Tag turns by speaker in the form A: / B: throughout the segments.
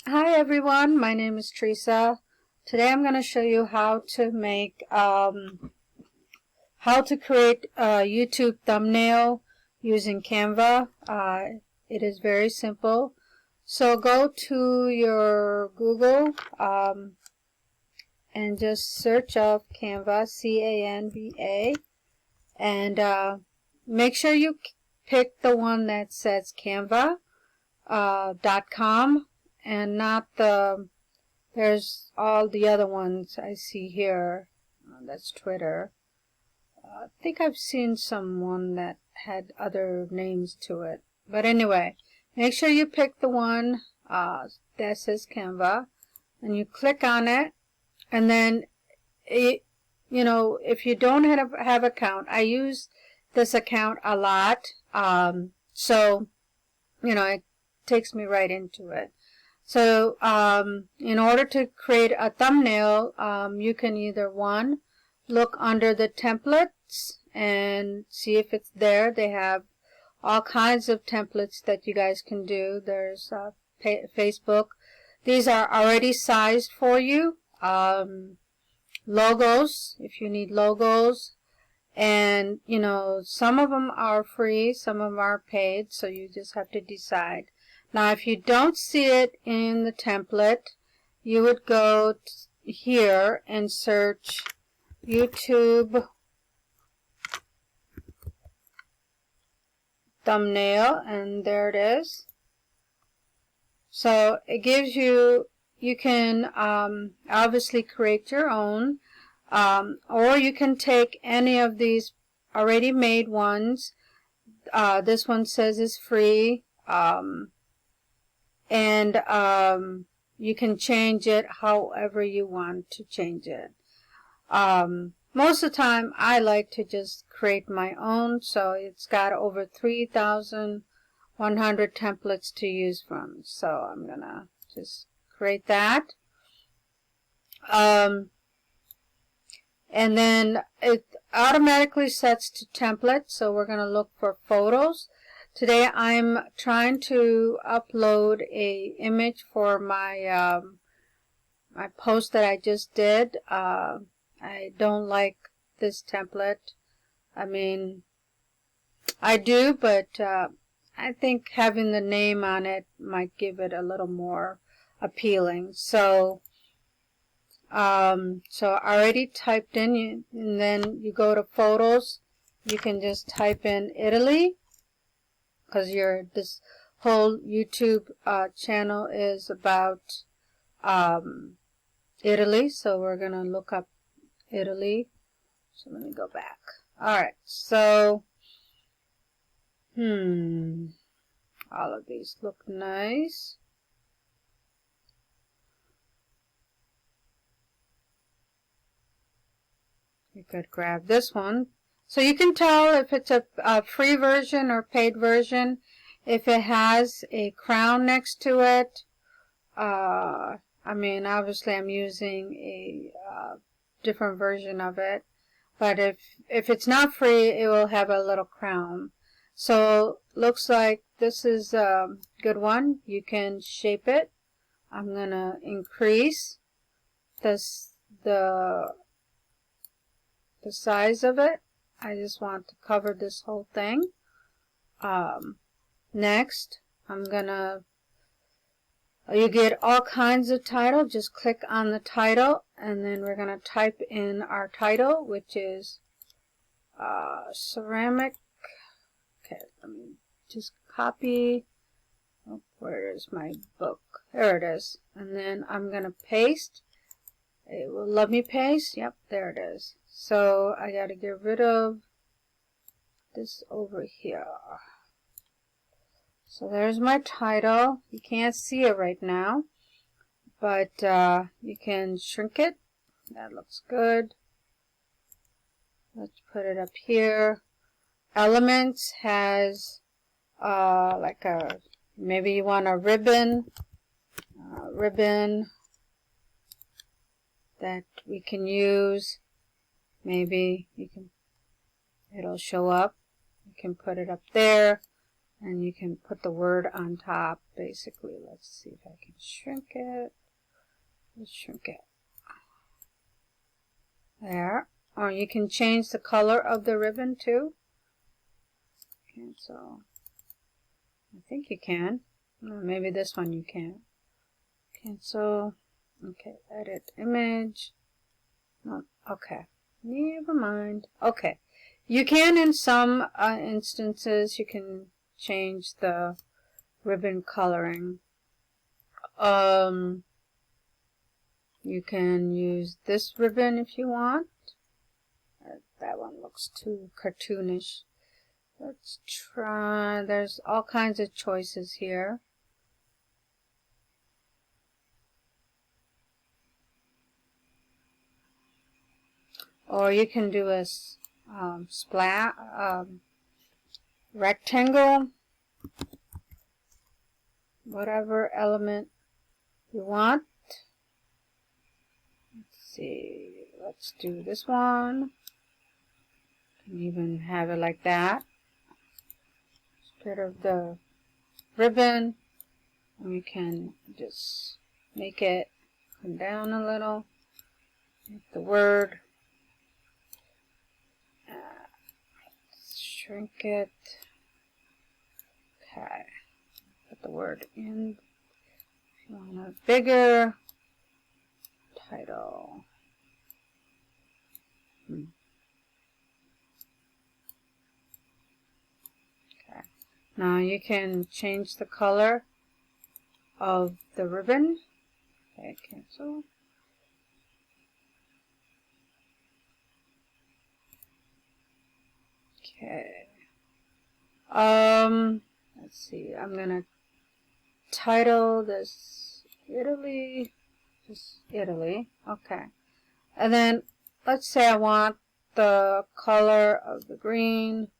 A: Hi everyone, my name is Teresa. Today I'm going to show you how to make how to create a YouTube thumbnail using Canva. It is very simple. So go to your Google and just search up Canva, C-A-N-V-A, and make sure you pick the one that says Canva.com and not there's all the other ones I see here. That's Twitter. I think I've seen someone that had other names to it. But anyway, make sure you pick the one that says Canva, and you click on it, and then if you don't have account, I use this account a lot, so it takes me right into it. So in order to create a thumbnail, you can either look under the templates and see if it's there. They have all kinds of templates that you guys can do. There's Facebook. These are already sized for you. Logos, if you need logos. And, some of them are free, some of them are paid, so you just have to decide. Now, if you don't see it in the template, you would go here and search YouTube thumbnail, and there it is. So it gives you can obviously create your own, or you can take any of these already made ones. This one says it's free. And you can change it however you want to change it. Most of the time I like to just create my own, so it's got over 3,100 templates to use from, so I'm gonna just create that. And then it automatically sets to template, so we're gonna look for photos. Today I'm trying to upload a image for my my post that I just did. I don't like this template. I mean, I do, but I think having the name on it might give it a little more appealing. So so I already typed in, and then you go to photos. You can just type in Italy, because this whole YouTube channel is about Italy, so we're gonna look up Italy. So let me go back. Alright, so all of these look nice. You could grab this one. So you can tell if it's a free version or paid version if it has a crown next to it. I mean, obviously I'm using a different version of it, but if it's not free, it will have a little crown. So looks like this is a good one. You can shape it. I'm gonna increase the size of it. I just want to cover this whole thing. Next, you get all kinds of title. Just click on the title, and then we're going to type in our title, which is ceramic. Okay, let me just copy. Oh, where is my book? There it is. And then I'm going to paste. It will let me paste. Yep, there it is. So I got to get rid of this over here. So there's my title. You can't see it right now, but you can shrink it. That looks good. Let's put it up here. Elements has like maybe you want a ribbon that we can use. Maybe it'll show up. You can put it up there. and you can put the word on top basically. Let's see if I can shrink it. Let's shrink it. There. Or you can change the color of the ribbon too. Cancel. I think you can. Maybe this one you can. Cancel. Okay, edit image. No, okay. Never mind. Okay. You can, in some instances, you can change the ribbon coloring. You can use this ribbon if you want. That one looks too cartoonish. Let's try, there's all kinds of choices here. Or you can do a rectangle, whatever element you want. Let's see, let's do this one. You can even have it like that. Instead of the ribbon, you can just make it come down a little. Make the word. Shrink it. Okay. Put the word in. If you want a bigger title. Okay. Now you can change the color of the ribbon. Okay, cancel. Okay. Let's see. I'm gonna title this Italy. Just Italy. Okay. And then let's say I want the color of the green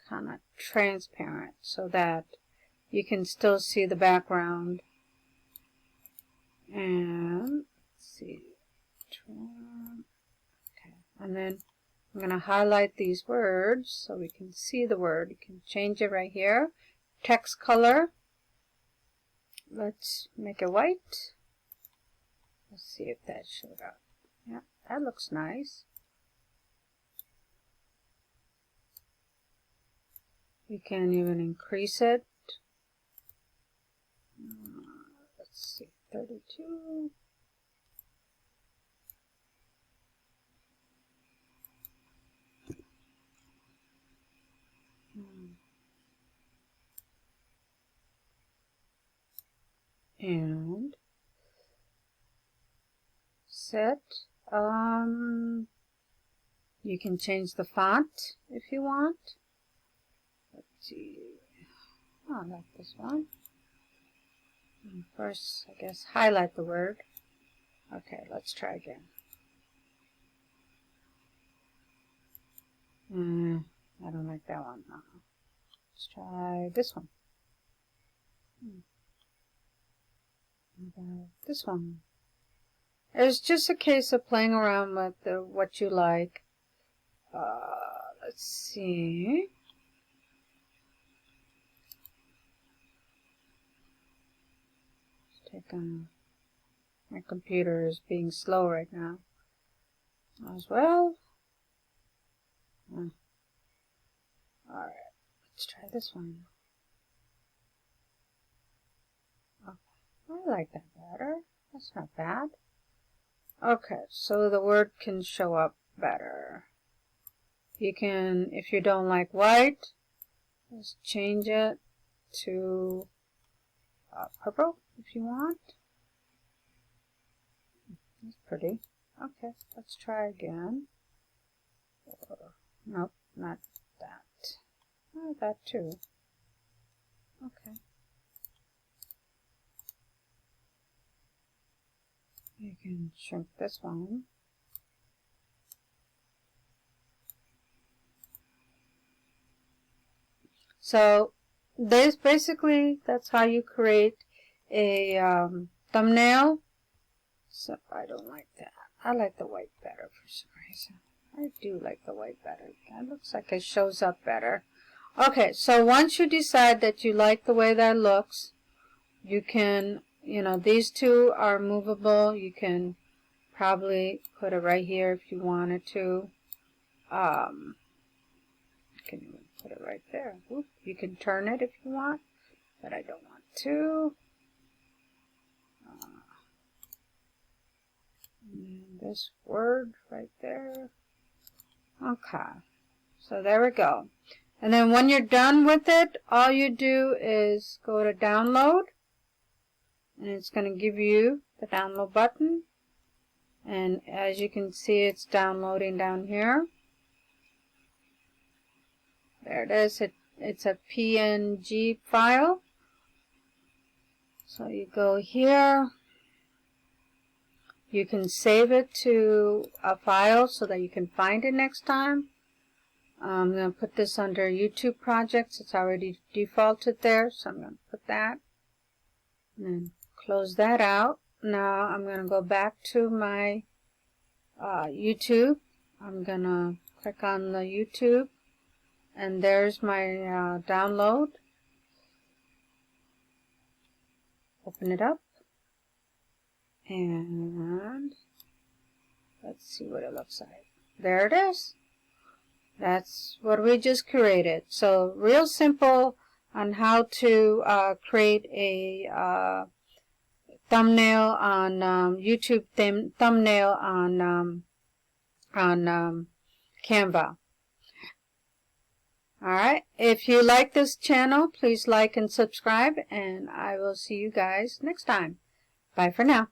A: kind of transparent so that you can still see the background. And let's see. Okay. And then I'm going to highlight these words so we can see the word. You can change it right here. Text color. Let's make it white. Let's see if that showed up. Yeah, that looks nice. You can even increase it. Let's see, 32. And set. You can change the font if you want. Let's see. Oh, I like this one. And first, I guess, highlight the word. Okay, let's try again. I don't like that one. No. Let's try this one. This one. It's just a case of playing around with what you like. Let's see. Let's take my computer is being slow right now as well. Alright, let's try this one. Oh, I like that better. That's not bad. Okay, so the word can show up better. You can, if you don't like white, just change it to purple if you want. That's pretty. Okay, let's try again. Nope, not that. Oh, that too. Okay. You can shrink this one. So this basically, that's how you create a thumbnail. So I don't like that. I like the white better for some reason. I do like the white better. That looks like it shows up better. Okay, so once you decide that you like the way that looks, you can, these two are movable. You can probably put it right here if you wanted to. You can even put it right there. Oop, you can turn it if you want, but I don't want to. And this word right there. Okay, so there we go. And then when you're done with it, all you do is go to download, and it's going to give you the download button. And as you can see, it's downloading down here. There it is. It's a PNG file. So you go here. You can save it to a file so that you can find it next time. I'm going to put this under YouTube projects. It's already defaulted there, so I'm going to put that. And then close that out. Now I'm going to go back to my YouTube. I'm going to click on the YouTube, and there's my download. Open it up, and let's see what it looks like. There it is. That's what we just created. So real simple on how to create a thumbnail on YouTube, thumbnail on Canva. Alright, if you like this channel, please like and subscribe, and I will see you guys next time. Bye for now.